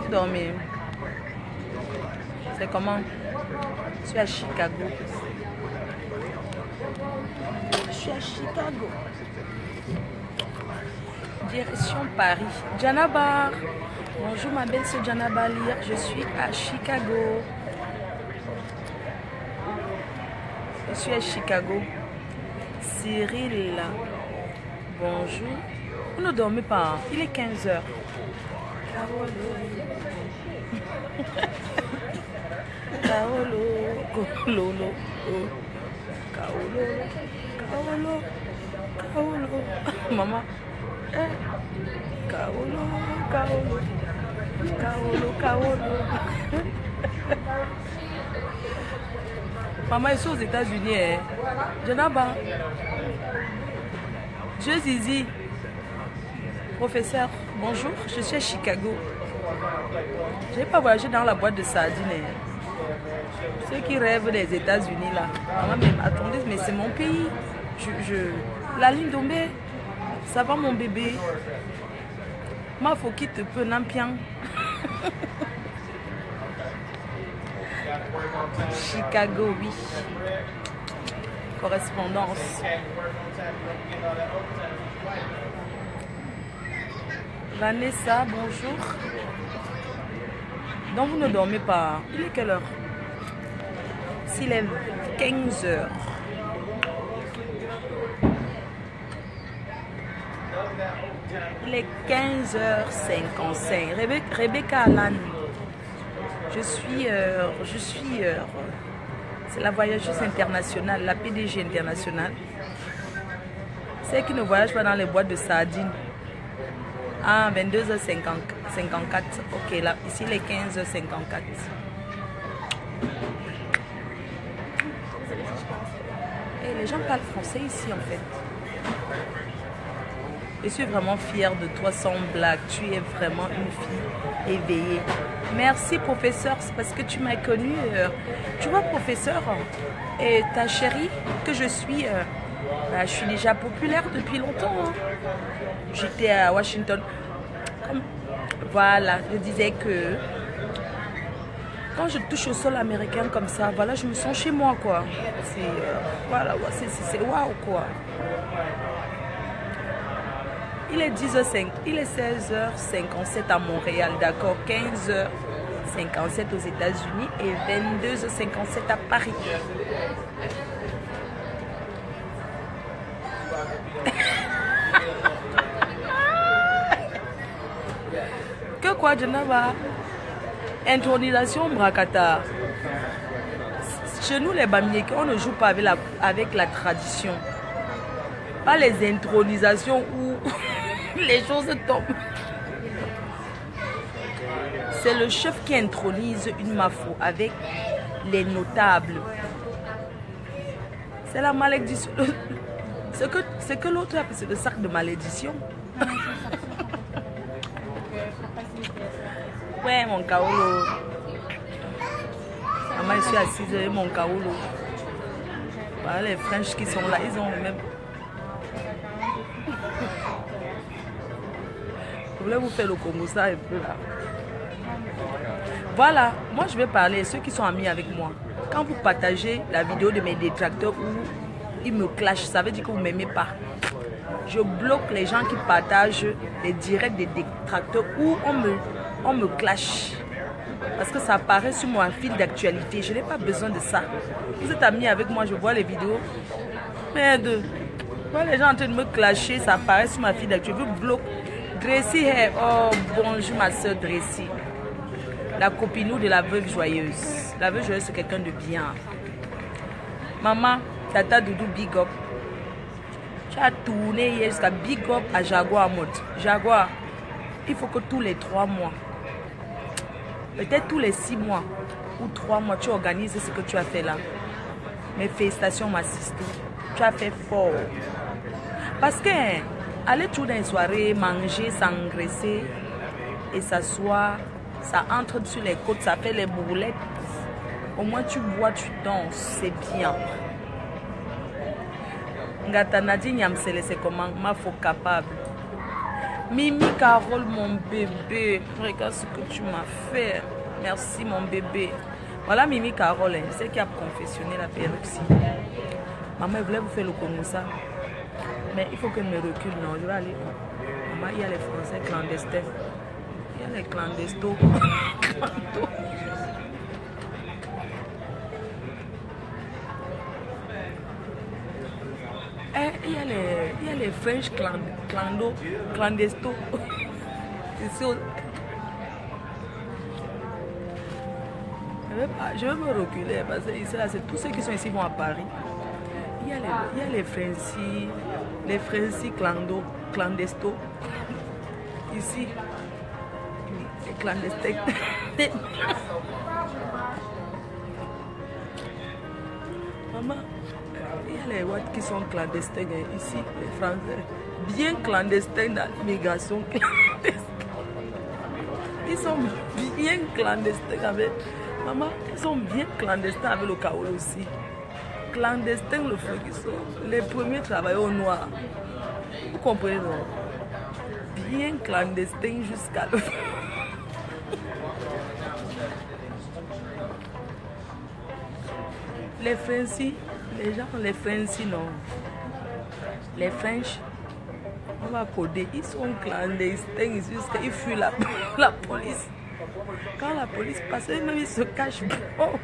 Dormir. C'est comment? Je suis à Chicago. Je suis à Chicago. Direction Paris. Janabar. Bonjour ma belle, c'est Janabar Lire. Je suis à Chicago. Je suis à Chicago. Cyril. Bonjour. Vous ne dormez pas. Il est 15 h. Kaolo, Kololo, Kaolo, Kaolo, Kaolo, maman, Kaolo, Kaolo, Kaolo, Kaolo. Maman, ils sont aux États-Unis, hein. Janaba, je Zizi, professeur, bonjour, je suis à Chicago. Je n'ai pas voyagé dans la boîte de sardines. Ceux qui rêvent des États-Unis là. Mais attendez, mais c'est mon pays. La ligne tombée. Ça va mon bébé. Ma faut qu'il te peut n'impian. Chicago, oui. Correspondance. Vanessa, bonjour. Donc vous ne dormez pas. Il est quelle heure? S'il est 15 h. Il est 15h55. Rebecca Alan. Je suis c'est la voyageuse internationale, la PDG internationale. Celle qui ne voyage pas dans les boîtes de sardines. Ah, 22h54. Ok, là, ici, il est 15h54. Et les gens parlent français ici, en fait. Je suis vraiment fière de toi, sans blague. Tu es vraiment une fille éveillée. Merci, professeur, c'est parce que tu m'as connue. Tu vois, professeur, et ta chérie, que je suis déjà populaire depuis longtemps. Hein. J'étais à Washington. Voilà, je disais que quand je touche au sol américain comme ça, voilà, je me sens chez moi, quoi. Voilà, c'est waouh, quoi. Il est 10h05, il est 16h57 à Montréal, d'accord, 15h57 aux États-Unis et 22h57 à Paris. Que quoi, Geneva? Intronisation Brakata. Chez nous, les Bamiékis, on ne joue pas avec la tradition. Pas les intronisations où les choses tombent. C'est le chef qui intronise une mafo avec les notables. C'est la malédiction. Ce que l'autre appelle, c'est le sac de malédiction. Ouais, mon kaolo. Maman, je suis assise, mon kaolo. Voilà, les French qui sont là, ils ont le même. Je voulais vous faire le Komusa un peu là. Voilà, moi je vais parler, ceux qui sont amis avec moi. Quand vous partagez la vidéo de mes détracteurs où ils me clashent, ça veut dire que vous ne m'aimez pas. Je bloque les gens qui partagent les directs des détracteurs où on me clash. Parce que ça apparaît sur mon fil d'actualité. Je n'ai pas besoin de ça. Vous êtes amis avec moi, je vois les vidéos. Merde. Je vois les gens en train de me clasher, ça apparaît sur ma fil d'actualité. Je bloque. Dressi, oh bonjour ma soeur Dressi. La copinou de la veuve joyeuse. La veuve joyeuse, c'est quelqu'un de bien. Maman, Tata Doudou, big up. Tu as tourné hier jusqu'à big up à Jaguar mode. Jaguar, il faut que tous les 3 mois, peut-être tous les 6 mois ou 3 mois, tu organises ce que tu as fait là. Mes félicitations, ma sister. Tu as fait fort. Parce que aller tout dans les soirées, manger, s'engraisser et s'asseoir, ça entre sur les côtes, ça fait les boulettes. Au moins tu bois, tu danses, c'est bien. Ngata Nadine Yamsele, c'est comment? Ma faux capable. Mimi Carole, mon bébé. Regarde ce que tu m'as fait. Merci, mon bébé. Voilà Mimi Carole, hein, c'est qui a confessionné la perruque. Maman, elle voulait vous faire le Kongosa. Mais il faut qu'elle me recule. Non, je vais aller. Maman, il y a les Français clandestins. Il y a les clandestins. Il y a les French clandestins. Je vais me reculer parce que ici, là, c'est tous ceux qui sont ici vont à Paris. Il y a les Frenchies clandestins. Ici, les clandestins. Maman, il y a les Ouatt qui sont clandestins ici, les Français. Bien clandestins dans l'immigration clandestine. Ils sont bien clandestins avec... Maman, ils sont bien clandestins avec le Kaolo aussi. Clandestins, le feu qui sont. Les premiers travailleurs noirs. Vous comprenez, non? Bien clandestins jusqu'à le feu. Les Frenchies, les gens, les Frenchies, non. Les French, on va coder. Ils sont clandestins jusqu'à... Ils fuient la police. Quand la police passe, même ils se cachent. Oh.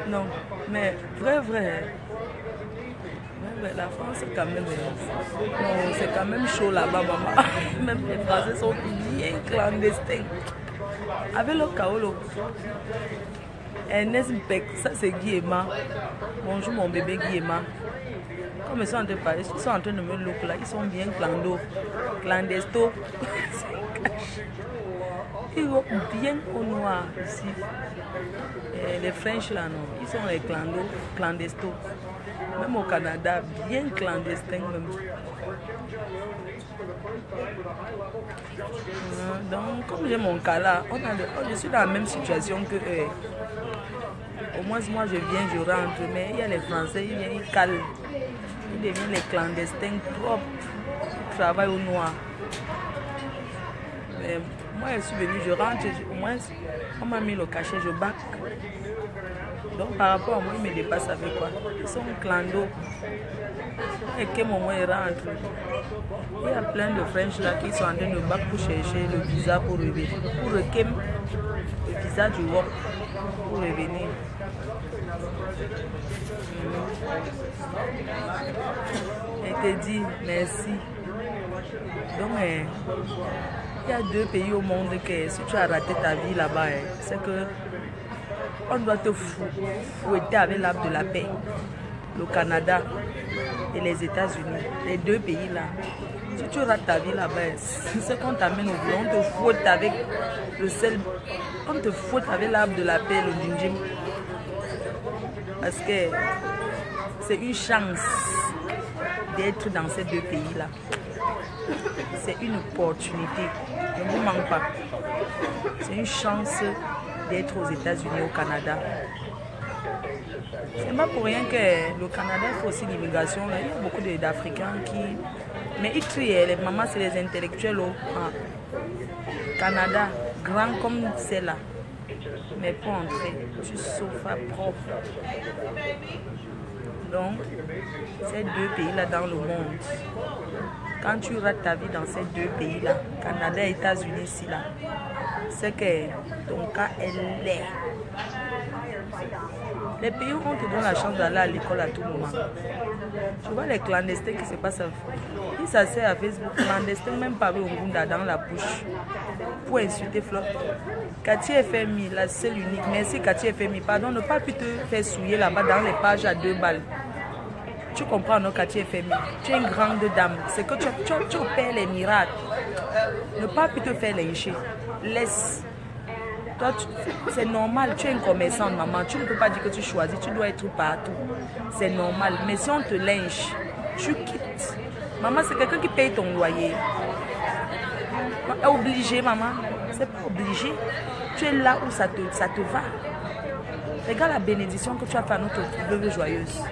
Non, mais vrai, la France c'est quand même... Non, c'est quand même chaud là-bas, maman. Même les Français sont bien clandestins. Avec le Kaolo. Ernest Beck, ça c'est Guillemard. Bonjour mon bébé Guillemard. Comme ils sont en train de parler, ils sont en train de me look là, ils sont bien clandestins. Ils vont bien au noir ici. Et les French là non, ils sont les clandestins. Même au Canada, bien clandestins même. Donc comme j'ai mon cas là, je suis dans la même situation que eux. Au moins moi je viens, je rentre, mais il y a les Français, ils viennent, ils calent. Ils deviennent les clandestins propres, ils travaillent au noir. Mais moi je suis venue, je rentre, au moins on m'a mis le cachet, je bac. Donc par rapport à moi, ils me dépassent avec quoi? Ils sont clandos. Et qu'à un moment ils rentrent. Il y a plein de French là qui sont en train de bac pour chercher le visa pour revenir. Pour le visa du work pour revenir. Et te dit merci. Donc il y a deux pays au monde que si tu as raté ta vie là-bas, c'est que on doit te fouetter avec l'arbre de la paix. Le Canada et les États-Unis, les deux pays là. Si tu rates ta vie là-bas, c'est qu'on t'amène au boulot, on te fouette avec le sel, on te fouette avec l'arbre de la paix, le djinjim. Parce que c'est une chance d'être dans ces deux pays-là. C'est une opportunité, ne vous manque pas. C'est une chance d'être aux États-Unis, au Canada. C'est pas pour rien que le Canada fait aussi l'immigration. Il y a beaucoup d'Africains qui... Mais ils trient, les mamans, c'est les intellectuels au Canada, grand comme c'est là. Mais pour entrer, tu souffres propre. Donc, ces deux pays-là dans le monde, quand tu rates ta vie dans ces deux pays-là, Canada et États-Unis ici, là, c'est que ton cas est laid. Les pays où on te donne la chance d'aller à l'école à tout moment. Tu vois les clandestins qui se passent à... Ils s'asseyent à Facebook, clandestins, même pas avec Ngunda dans la bouche, pour insulter Flop. Cathy FMI, la seule unique. Merci Cathy FMI. Pardon, ne pas plus te faire souiller là-bas dans les pages à 2 balles. Tu comprends, non, Cathy FMI? Tu es une grande dame. C'est que tu opères les miracles. Ne pas plus te faire lyncher. Laisse. Toi, c'est normal, tu es une commerçante, maman. Tu ne peux pas dire que tu choisis, tu dois être partout. C'est normal. Mais si on te lynche, tu quittes. Maman, c'est quelqu'un qui paye ton loyer. Obligé, maman. C'est pas obligé. Tu es là où ça te va. Regarde la bénédiction que tu as fait à notre veuve joyeuse.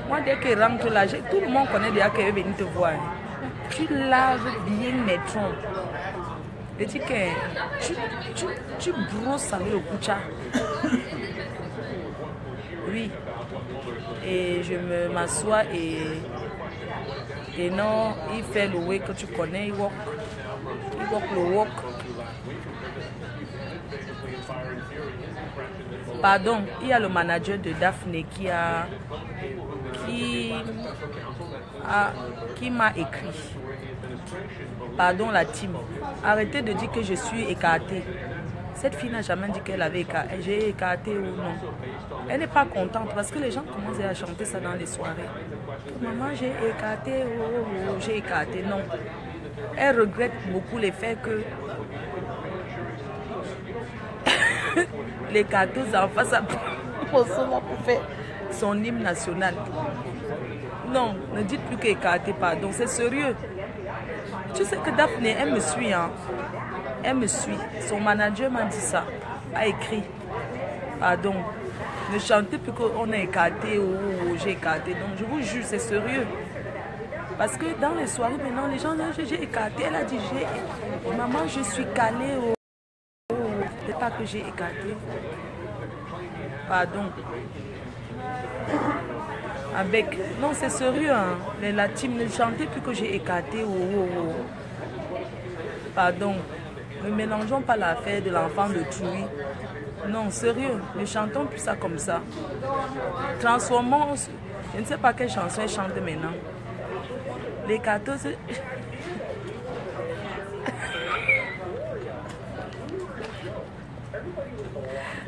Moi, dès qu'il rentre là, tout le monde connaît déjà qu'elle veut venir te voir. Tu laves bien mes troncs. Et tu, tu brosses avec le koucha. Oui. Et je m'assois et non, il fait le way que tu connais, il walk le walk. Pardon, il y a le manager de Daphné qui m'a écrit. Pardon la team, arrêtez de dire que je suis écartée. Cette fille n'a jamais dit qu'elle avait écarté. J'ai écarté ou non. Elle n'est pas contente parce que les gens commencent à chanter ça dans les soirées. Maman, j'ai écarté, oh, j'ai écarté. Non. Elle regrette beaucoup le fait que les 14 enfants ça pour faire son hymne national. Non, ne dites plus qu'écarté, pardon, c'est sérieux. Tu sais que Daphné, elle me suit, hein. Elle me suit. Son manager m'a dit ça, a écrit. Pardon, ne chantez plus qu'on a écarté ou j'ai écarté. Donc je vous jure, c'est sérieux. Parce que dans les soirées, maintenant, les gens disent j'ai écarté. Elle a dit maman, je suis calée. C'est pas que j'ai écarté. Pardon. Avec. Non, c'est sérieux. Hein. La team ne chantait plus que j'ai écarté. Pardon. Ne mélangeons pas l'affaire de l'enfant de Trouy. Non, sérieux. Ne chantons plus ça comme ça. Transformons. Je ne sais pas quelle chanson elle chante maintenant. Les 14.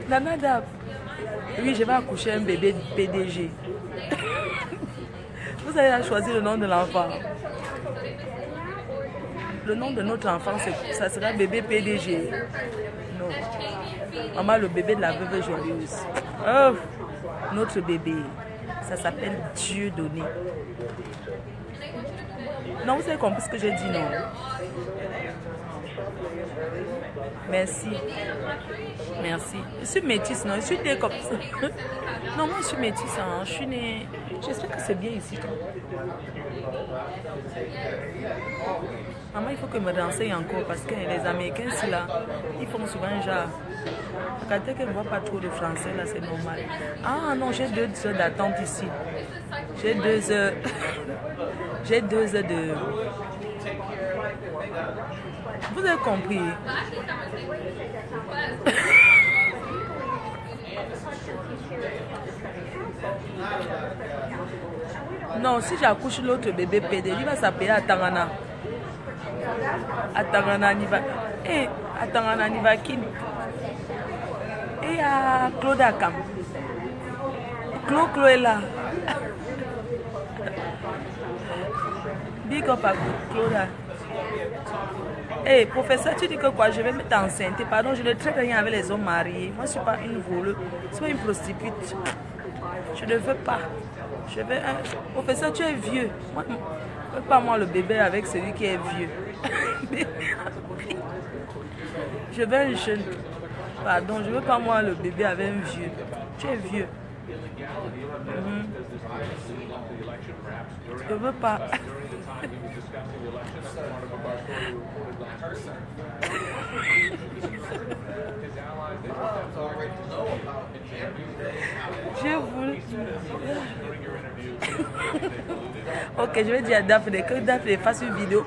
Nana, oui, je vais accoucher un bébé PDG. Vous allez choisir le nom de l'enfant. Le nom de notre enfant, ça sera bébé PDG. Non. Maman, le bébé de la veuve joyeuse. Oh, notre bébé, ça s'appelle Dieu donné. Non, vous avez compris ce que j'ai dit, non? Merci. Merci. Je suis métisse, non? Je suis née comme ça. Non, moi je suis métisse, hein. Je suis née. J'espère que c'est bien ici, toi. Maman, il faut que je me renseigne encore parce que les Américains, c'est là, ils font souvent genre. Quand elle ne voit pas trop de français, là, c'est normal. Ah non, j'ai 2 heures d'attente ici. J'ai 2 heures. J'ai 2 heures de. Vous avez compris? Non, si j'accouche l'autre bébé PD, il va s'appeler Atangana. Atangana Niva. Et Atangana Nivakin. Et à Claude Akam. Claude est là. Big up à Claude. Hey, professeur, tu dis que quoi? Je vais mettre enceinte. Pardon, je ne traite rien avec les hommes mariés. Moi, je ne suis pas une voleuse. Je ne suis pas une prostituée. Je ne veux pas. Je veux un... Professeur, tu es vieux. Moi, ne veux pas moi le bébé avec celui qui est vieux. Je veux un jeune. Pardon, je ne veux pas moi le bébé avec un vieux. Tu es vieux. Je ne veux pas. Je voulais... Ok, je vais dire à Daphné que Daphné fasse une vidéo.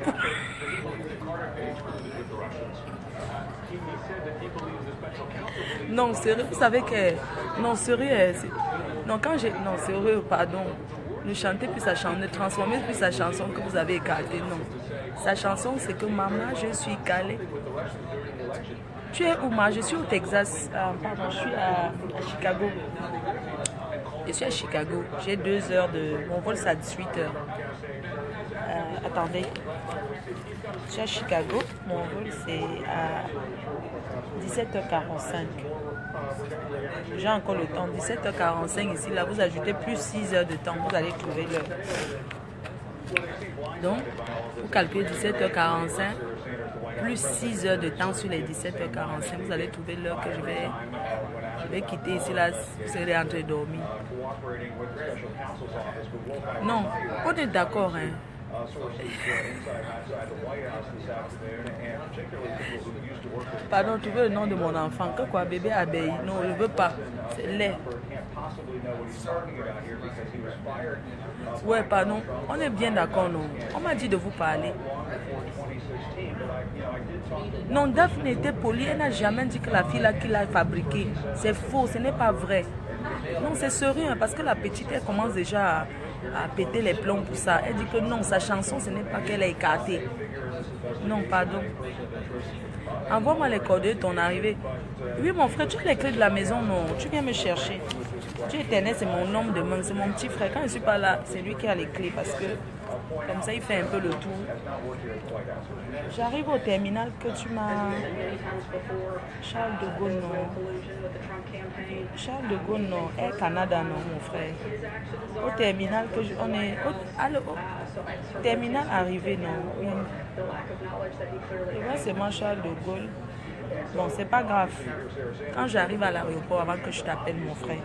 Non, sérieux, vous savez que... Non, sérieux, non, quand j'ai... Non, sérieux, pardon. Ne chantez plus sa chanson, ne transformez plus sa chanson que vous avez écartée, non. Sa chanson, c'est que maman, je suis calée. Tu es où, ma? Je suis au Texas. Pardon, je suis à Chicago. Je suis à Chicago. J'ai 2 heures de... Mon vol, c'est à 18 heures. Attendez. Je suis à Chicago. Mon vol, c'est à 17h45. J'ai encore le temps. 17h45 ici. Là, vous ajoutez plus 6 heures de temps. Vous allez trouver l'heure. Donc, vous calculez 17h45 plus 6 heures de temps sur les 17h45. Vous allez trouver l'heure que je vais Je vais quitter ici, là, vous serez rentré dormir. Non, on est d'accord, hein. Pardon, tu veux le nom de mon enfant? Que quoi, bébé abeille? Non, je ne veux pas. C'est laid. Ouais, pardon. On est bien d'accord, non? On m'a dit de vous parler. Non, Daphne était polie. Elle n'a jamais dit que la fille là qui l'a fabriqué. C'est faux, ce n'est pas vrai. Non, c'est sérieux, parce que la petite, elle commence déjà à péter les plombs pour ça. Elle dit que non, sa chanson, ce n'est pas qu'elle a écarté. Non, pardon. Envoie-moi les coordonnées de ton arrivée. Oui, mon frère, tu as les clés de la maison, non? Tu viens me chercher. Tu es éternel, c'est mon homme de main, c'est mon petit frère. Quand je ne suis pas là, c'est lui qui a les clés parce que comme ça, il fait un peu le tour. J'arrive au terminal que tu m'as... Charles de Gaulle, non. Charles de Gaulle, non. Air Canada, non, mon frère. Au terminal que on est... Au terminal arrivé, non. Et moi, c'est moi, Charles de Gaulle. Bon, c'est pas grave. Quand j'arrive à l'aéroport, avant que je t'appelle mon frère,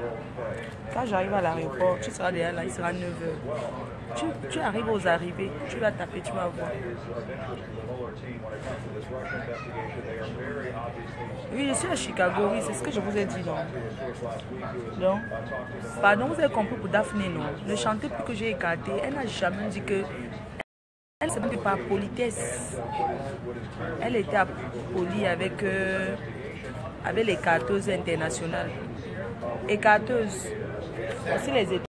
quand j'arrive à l'aéroport, tu seras déjà là, il sera 9h. Tu arrives aux arrivées, tu vas taper, tu vas voir. Oui, je suis à Chicago, oui, c'est ce que je vous ai dit, non? Donc, pardon, vous avez compris pour Daphné, non? Ne chantez plus que j'ai écarté. Elle n'a jamais dit que... Elle ne s'est même pas politesse. Elle était polie avec les carteuses internationales. Et carteuses, aussi les études.